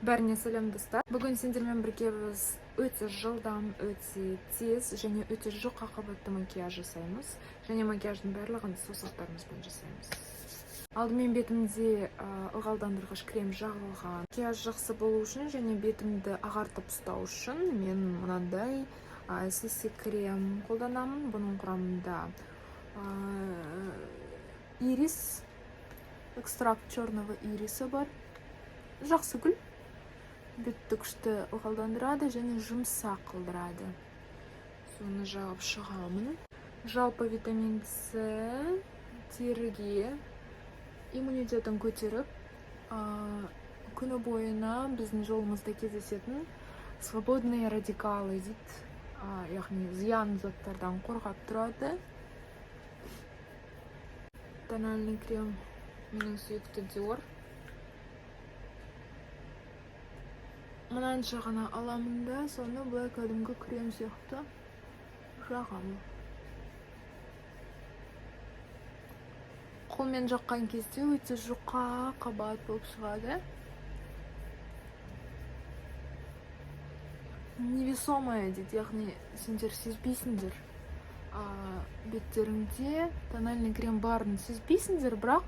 Бәріне сәлем достар. Бүгін сендермен біргеміз өте жылдам, өте тез және өте жұқа қабатты макияж жасаймыз. Және макияждың барлығын саусақтарымызбен жасаймыз. Алдымен бетімде ылғалдандырғыш крем жағылған. Макияж жақсы болу үшін және бетімді ағартып ұстау үшін мен мынандай CC крем қолданамын. Бұның құрамында ирис, экстракт черного ириса бар. Жақсы гүл. Бетті күшті ылғалдандырады және жұмсақ қылдырады. Соны жағып шығамын. Жалпы витамин С теріге иммунитетін көтеріп, күні бойына біздің жолымызда кездесетін свободные радикалы дейді, яғни зиян заттардан қорғап тұрады. Тональный крем менің сүйікті Dior. Мынанша ғана аламын да, соны бұлай кәдімгі крем сияқты жағамын. Қолмен жаққан кезде өте жұқа қабат болып шығады. Невесомая дейді, яғни сендер сезбейсіңдер. Беттеріңде тональный крем барын сезбейсіңдер, бірақ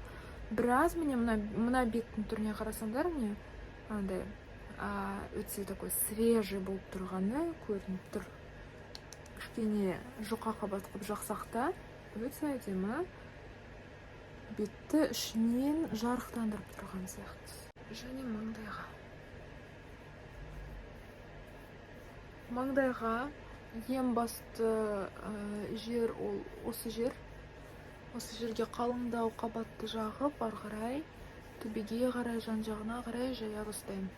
біраз мына беттің түріне қарасаңдар, андай өте такой свежий болып тұрғаны көрініп тұр. Кішкене жұқа қабат қылып жақсақ та, өте әдемі, бетті ішінен жарықтандырып тұрған сияқты. Және маңдайға ең басты жер ол осы жер. Осы жерге қалыңдау қабатты жағып, ары қарай төбеге қарай, жан-жағына қарай жая бастаймын.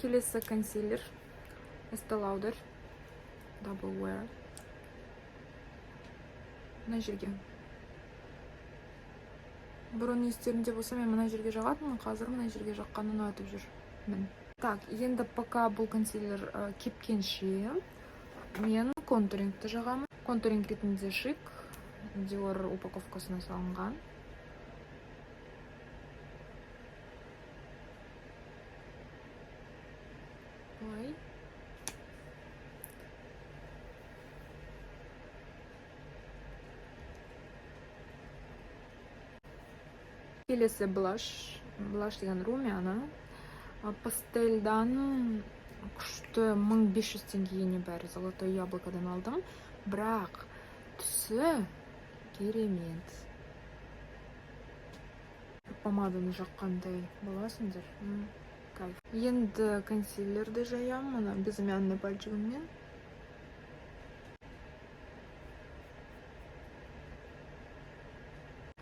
Келесі консилер Estee Lauder Double Wear. Мына жерге. Бұрын естерінде болса, мен мына жерге жағатынмын, қазір мына жерге жаққанын ұнатып жүрмін. Так, енді пока бұл консилер кепкенше, мен контурингті жағамын. Контуринг ретінде шик, Dior упаковкасына салынған. Келесі блаш деген румяна. Пастельдан күшті 1500 теңгеге небәрі золотой яблокадан алдым. Бірақ түсі керемет. Помаданы жаққандай боласыңдар. Кайф. Енді консилерді жаям, мына безымянный пальчигіммен.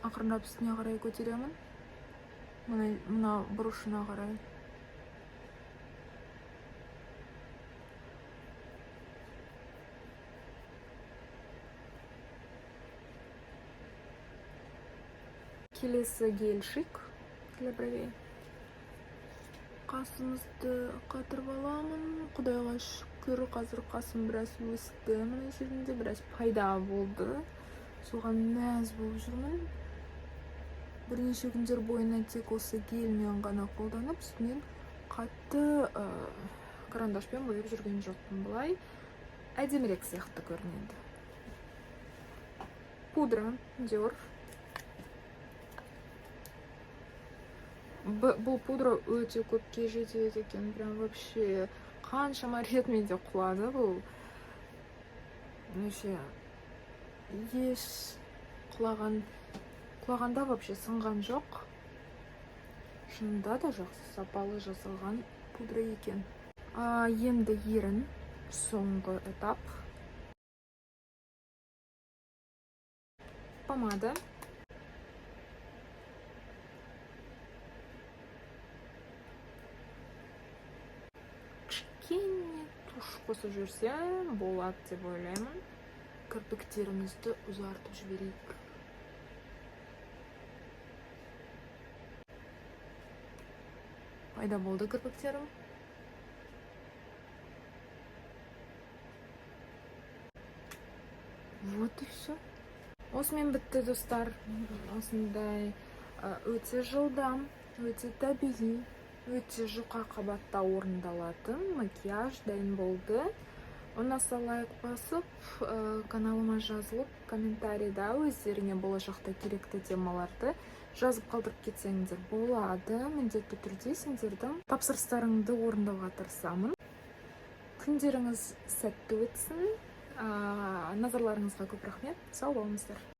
Ақырындап үстіне қарай көтеремін. Мына бұрышына қарай. Келесі гель шик для бровей. Қасымызды қатырып аламын. Құдайға шүкір, қазір қасым біраз өсті. Мына жерінде біраз пайда болды. Соған мәз болып жүрмін. Бірнеше күндер бойына тек осы гельмен ғана қолданып, үстінен қатты карандашпен бояп жүрген жоқпын. Бұлай әдемірек сияқты көрінеді. Пудра Dior. Бұл пудра өте көпке жетеді екен. Прям вообще қаншама рет менде құлады бұл. Еш құлағанда вообще сынған жоқ. Шынында да жақсы сапалы жасалған пудра екен. Енді ерін соңғы этап. Помада. Кішкене туш қосып жүрсем болады деп ойлаймын. Кірпіктерімізді ұзартып жіберейік. Пайда болды кірпіктерім. Вот и все. Осымен бітті достар. Осындай өте жылдам, өте табиғи, өте жұқа қабатта орындалатын макияж дайын болды. Ұнаса лайк басып, каналыма жазылып, комментарийда өздеріңе болашақта керекті темаларды жазып қалдырып кетсеңдер болады. Міндетті түрде сендердің тапсырыстарыңды орындауға тырысамын. Күндеріңіз сәтті өтсін. Назарларыңызға көп рахмет. Сау болыңыздар.